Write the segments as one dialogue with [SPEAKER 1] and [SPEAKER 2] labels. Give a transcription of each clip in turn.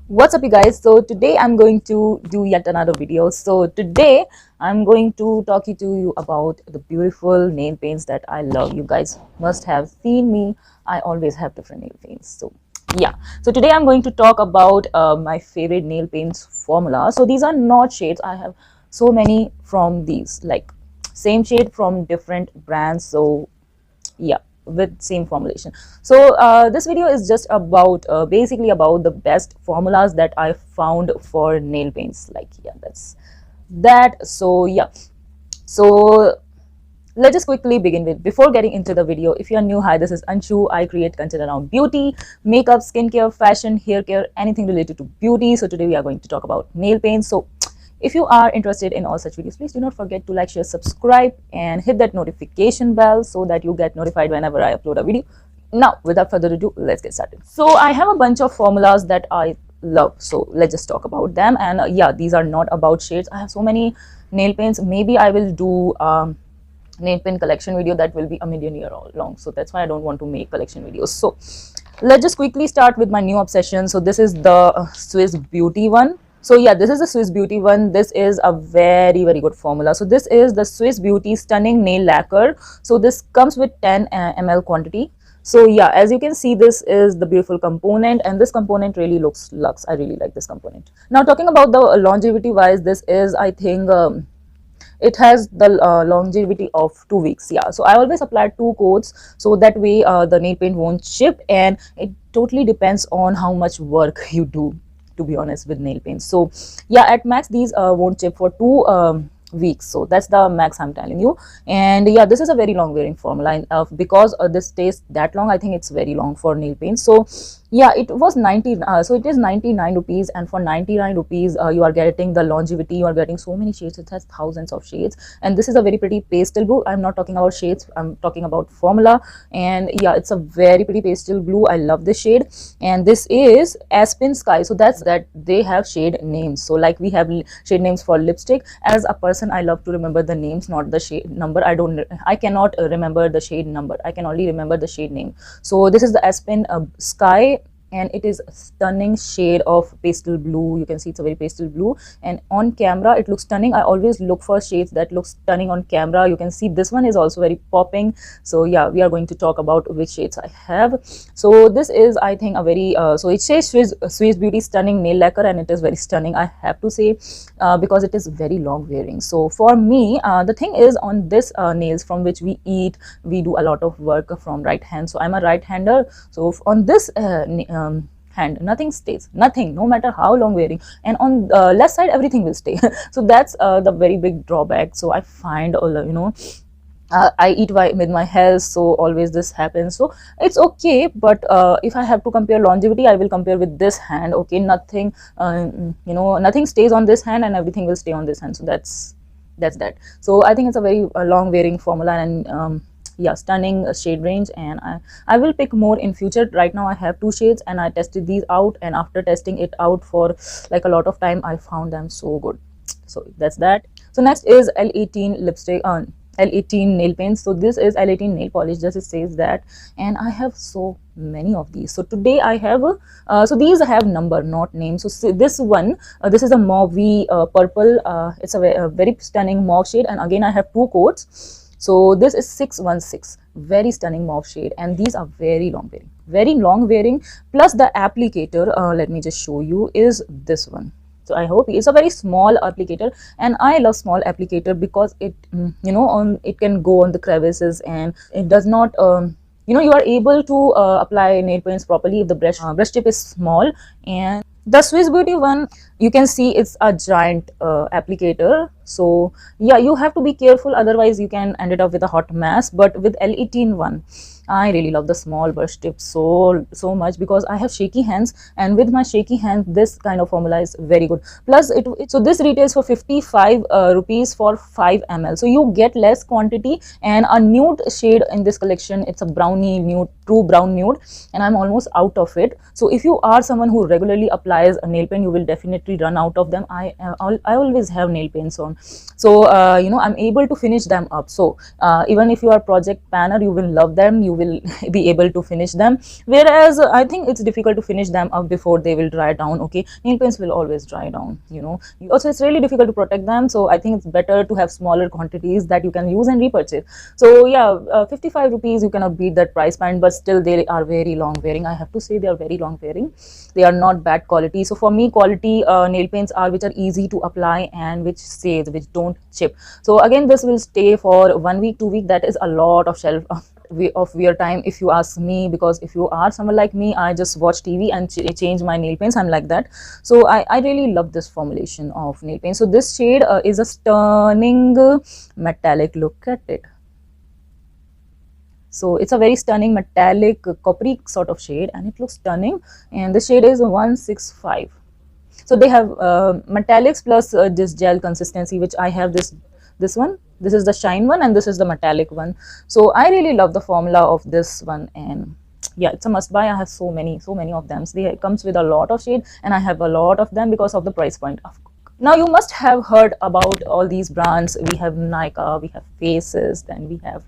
[SPEAKER 1] What's up, you guys? So today I'm going to do yet another video. So today I'm going to talk to you about the beautiful nail paints that I love. You guys must have seen me. I always have different nail paints. So yeah, so today I'm going to talk about my favorite nail paints formula. So these are not shades. I have so many from these, like same shade from different brands. So yeah, with same formulation. So this video is just about basically about the best formulas that I found for nail paints. Like, yeah, that's that. So yeah, so let's just quickly begin with, before getting into the video, if you're new, hi, this is Anshu. I create content around beauty, makeup, skincare, fashion, hair care, anything related to beauty. So today we are going to talk about nail paint. So if you are interested in all such videos, please do not forget to like, share, subscribe, and hit that notification bell so that you get notified whenever I upload a video. Now, without further ado, let's get started. So I have a bunch of formulas that I love. So let's just talk about them. And yeah, these are not about shades. I have so many nail paints. Maybe I will do nail paint collection video that will be a million year long. So that's why I don't want to make collection videos. So let's just quickly start with my new obsession. So this is the Swiss Beauty one. So yeah, this is the Swiss Beauty one. This is a very good formula. So this is the Swiss Beauty Stunning Nail Lacquer. So this comes with 10 ml quantity. So yeah, as you can see, this is the beautiful component, and this component really looks luxe. I really like this component. Now, talking about the longevity wise, this is, I think, it has the longevity of 2 weeks. Yeah, so I always apply 2 coats, so that way the nail paint won't chip, and it totally depends on how much work you do, to be honest, with nail paint. So yeah, at max these won't chip for 2 weeks. So that's the max I'm telling you. And yeah, this is a very long wearing formula, and because this stays that long, I think it's very long for nail paint. So yeah, it was 90, so it is 99 rupees, and for 99 rupees you are getting the longevity. You are getting so many shades. It has thousands of shades, and this is a very pretty pastel blue. I'm not talking about shades, I'm talking about formula. And yeah, it's a very pretty pastel blue. I love this shade. And this is Aspen Sky. So that's that they have shade names. So like we have shade names for lipstick. As a person, I love to remember the names, not the shade number. I cannot remember the shade number. I can only remember the shade name. So this is the Aspen Sky, and it is a stunning shade of pastel blue. You can see it's a very pastel blue, and on camera it looks stunning. I always look for shades that look stunning on camera. You can see this one is also very popping. So yeah, we are going to talk about which shades I have. So this is, I think, a very so it says Swiss Beauty Stunning Nail Lacquer, and it is very stunning, I have to say, because it is very long wearing. So for me, the thing is, on this nails from which we eat, we do a lot of work from right hand. So I'm a right hander. So on this hand, nothing stays, nothing, no matter how long wearing. And on the left side, everything will stay. So that's the very big drawback. So I find, I eat with my health, so always this happens. So it's okay, but if I have to compare longevity, I will compare with this hand. Okay, nothing, nothing stays on this hand, and everything will stay on this hand. So that's that. So I think it's a very long wearing formula, and yeah, stunning shade range. And I will pick more in future. Right now I have 2 shades, and I tested these out, and after testing it out for like a lot of time, I found them so good. So that's that. So next is L18 lipstick on L18 nail paints. So this is L18 nail polish, just it says that, and I have so many of these. So today I have so these have number, not name. So this one, this is a mauve purple. It's a very stunning mauve shade, and again I have 2 coats. So this is 616, very stunning mauve shade, and these are very long wearing. Plus the applicator, let me just show you, is this one. So I hope it's a very small applicator, and I love small applicator because it it can go on the crevices, and it does not you are able to apply nail paints properly if the brush tip is small. And the Swiss Beauty one, you can see it's a giant applicator. So yeah, you have to be careful, otherwise you can end it up with a hot mess. But with L18 one, I really love the small brush tip so much, because I have shaky hands, and with my shaky hands, this kind of formula is very good. Plus so this retails for 55 rupees for 5 ml. So you get less quantity, and a nude shade in this collection. It's a brownie nude, true brown nude, and I'm almost out of it. So if you are someone who regularly applies a nail paint, you will definitely run out of them. I always have nail paints on, so I'm able to finish them up. So even if you are project planner, you will love them. You will be able to finish them, whereas I think it's difficult to finish them up before they will dry down. Okay, nail paints will always dry down, you know. Also, it's really difficult to protect them, so I think it's better to have smaller quantities that you can use and repurchase. So yeah, 55 rupees, you cannot beat that price point, but still they are very long wearing. I have to say they are very long wearing. They are not bad quality. So for me, quality nail paints are which are easy to apply and which stays, which don't chip. So again, this will stay for 1 week, 2 week. That is a lot of shelf of wear time, if you ask me, because if you are someone like me, I just watch TV and change my nail paints. I'm like that. So I really love this formulation of nail paint. So this shade is a stunning metallic. Look at it. So it's a very stunning metallic coppery sort of shade, and it looks stunning. And the shade is 165. So they have metallics plus this gel consistency, which I have this one. This is the shine one, and this is the metallic one. So I really love the formula of this one, and yeah, it's a must buy. I have so many of them. So it comes with a lot of shade, and I have a lot of them because of the price point. Now you must have heard about all these brands. We have Nika, we have Faces, then we have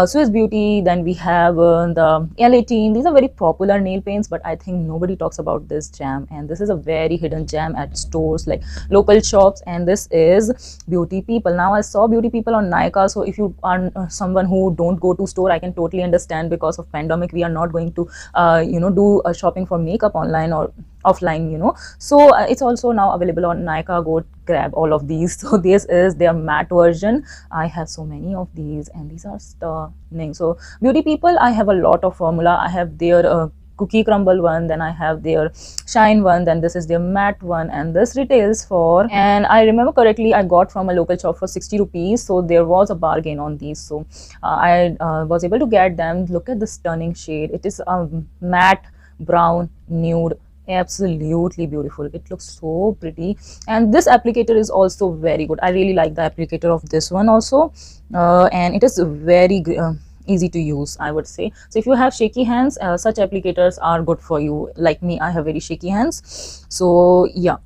[SPEAKER 1] Swiss Beauty, then we have the L18. These are very popular nail paints, but I think nobody talks about this gem, and this is a very hidden gem at stores like local shops. And this is Beauty People. Now I saw Beauty People on Nykaa, so if you are someone who don't go to store, I can totally understand. Because of pandemic, we are not going to do shopping for makeup online or offline, so it's also now available on Nykaa. Go grab all of these. So this is their matte version. I have so many of these, and these are stunning. So Beauty People, I have a lot of formula. I have their cookie crumble one, then I have their shine one, then this is their matte one, and this retails for, and I remember correctly, I got from a local shop for 60 rupees. So there was a bargain on these, so I was able to get them. Look at the stunning shade. It is a matte brown nude, absolutely beautiful. It looks so pretty, and this applicator is also very good. I really like the applicator of this one also, and it is very easy to use, I would say. So if you have shaky hands, such applicators are good for you. Like me, I have very shaky hands, so yeah,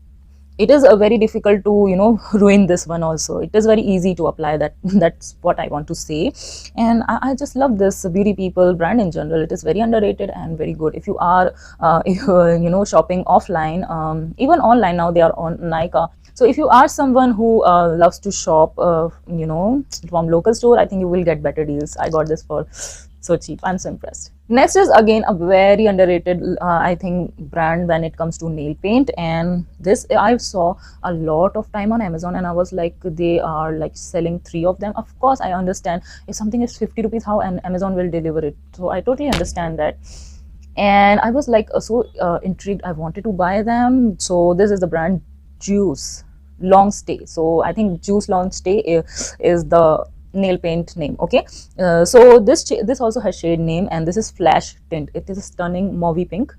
[SPEAKER 1] it is a very difficult to ruin this one also. It is very easy to apply. That's what I want to say. And I just love this Beauty People brand in general. It is very underrated and very good. If you are shopping offline, even online now, they are on Nykaa. So if you are someone who loves to shop from local store, I think you will get better deals. I got this for so cheap. I'm so impressed. Next is again a very underrated I think brand when it comes to nail paint, and this I saw a lot of time on Amazon, and I was like, they are like selling 3 of them. Of course I understand, if something is 50 rupees, how and Amazon will deliver it. So I totally understand that, and I was like so intrigued. I wanted to buy them. So this is the brand Juice Long Stay. So I think Juice Long Stay is the nail paint name. Okay, so this also has shade name, and this is Flash Tint. It is a stunning mauvey pink.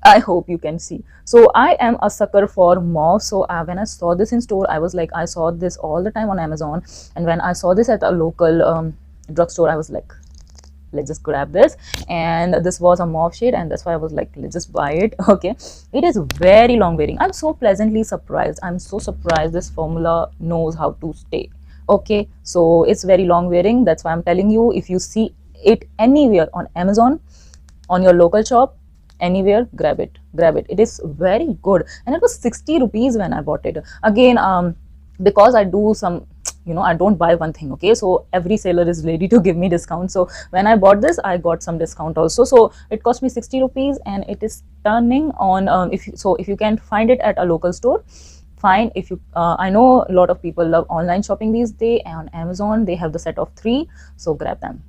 [SPEAKER 1] I hope you can see. So I am a sucker for mauve. So when I saw this in store, I was like, I saw this all the time on Amazon, and when I saw this at a local drugstore, I was like, let's just grab this. And this was a mauve shade, and that's why I was like, let's just buy it. Okay, it is very long wearing. I'm so pleasantly surprised. I'm so surprised this formula knows how to stay. Okay, so it's very long wearing. That's why I'm telling you, if you see it anywhere on Amazon, on your local shop, anywhere, grab it. It is very good, and it was 60 rupees when I bought it. Again, because I do some, I don't buy one thing. Okay, so every seller is ready to give me discount. So when I bought this, I got some discount also. So it cost me 60 rupees, and it is stunning on if you can find it at a local store, fine. If you I know a lot of people love online shopping these days, and on Amazon they have the set of 3. So grab them.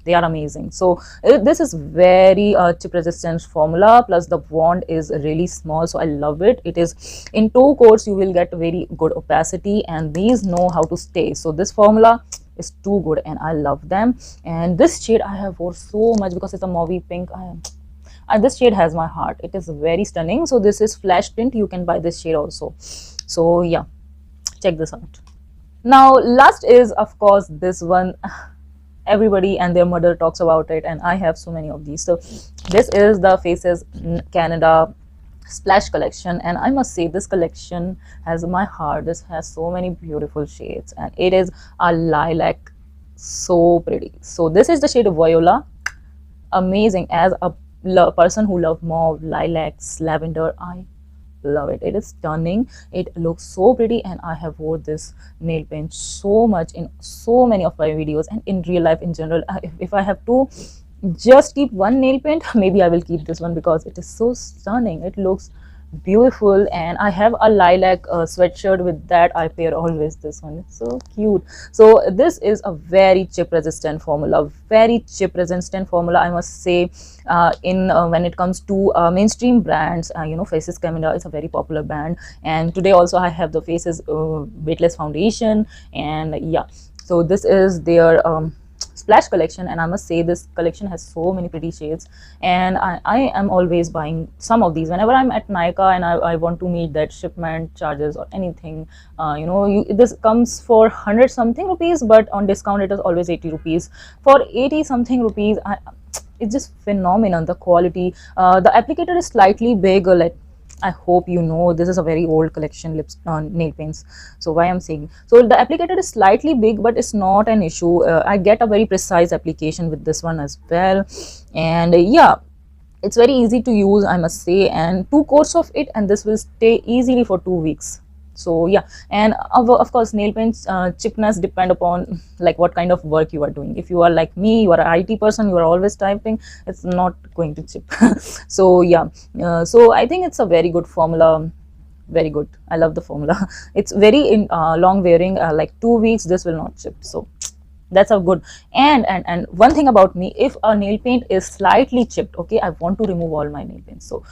[SPEAKER 1] They are amazing. So this is very chip resistant formula, plus the wand is really small, so I love it. It is in 2 coats. You will get very good opacity, and these know how to stay. So this formula is too good, and I love them. And this shade I have wore so much because it's a mauvey pink. This shade has my heart. It is very stunning. So this is Flash Tint. You can buy this shade also. So yeah, check this out. Now last is of course this one. Everybody and their mother talks about it, and I have so many of these. So this is the Faces Canada Splash collection, and I must say this collection has my heart. This has so many beautiful shades, and it is a lilac so pretty. So this is the shade Viola. Amazing. As a person who love mauve, lilacs, lavender, I love it. It is stunning. It looks so pretty, and I have wore this nail paint so much in so many of my videos and in real life in general. If I have to just keep one nail paint, maybe I will keep this one because it is so stunning. It looks beautiful, and I have a lilac sweatshirt with that. I pair always this one. It's so cute. So this is a very chip resistant formula, very chip resistant formula, I must say. In When it comes to mainstream brands, Faces Camera is a very popular brand, and today also I have the Faces weightless foundation. And yeah, so this is their splash collection, and I must say this collection has so many pretty shades, and I am always buying some of these whenever I'm at Nika and I want to meet that shipment charges or anything. This comes for 100 something rupees, but on discount it is always 80 rupees. For 80 something rupees, it's just phenomenal. The quality, the applicator is slightly big, like I hope you know this is a very old collection nail paints. So why I'm saying, so the applicator is slightly big, but it's not an issue. I get a very precise application with this one as well. And yeah, it's very easy to use, I must say, and 2 coats of it, and this will stay easily for 2 weeks. So yeah, and of course nail paints chipness depend upon like what kind of work you are doing. If you are like me, you are an IT person, you are always typing, it's not going to chip. So yeah, so I think it's a very good formula, very good. I love the formula. It's very long wearing, like 2 weeks this will not chip. So that's a good. And one thing about me, if a nail paint is slightly chipped, okay, I want to remove all my nail paints. So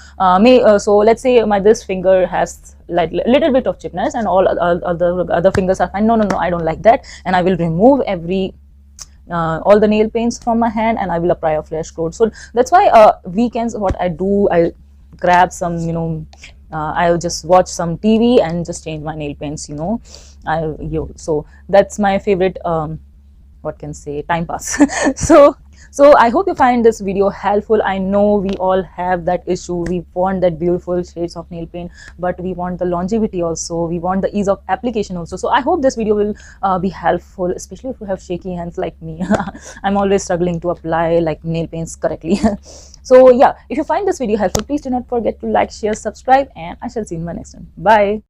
[SPEAKER 1] so let's say my this finger has like little bit of chipness, and all other fingers are fine. No, I don't like that, and I will remove all the nail paints from my hand, and I will apply a fresh coat. So that's why weekends what I do, I grab some, I'll just watch some TV and just change my nail paints. So that's my favorite what can say, time pass. So I hope you find this video helpful. I know we all have that issue. We want that beautiful shades of nail paint, but we want the longevity also, we want the ease of application also. So I hope this video will be helpful, especially if you have shaky hands like me. I'm always struggling to apply like nail paints correctly. So yeah, if you find this video helpful, please do not forget to like, share, subscribe, and I shall see you in my next one. Bye.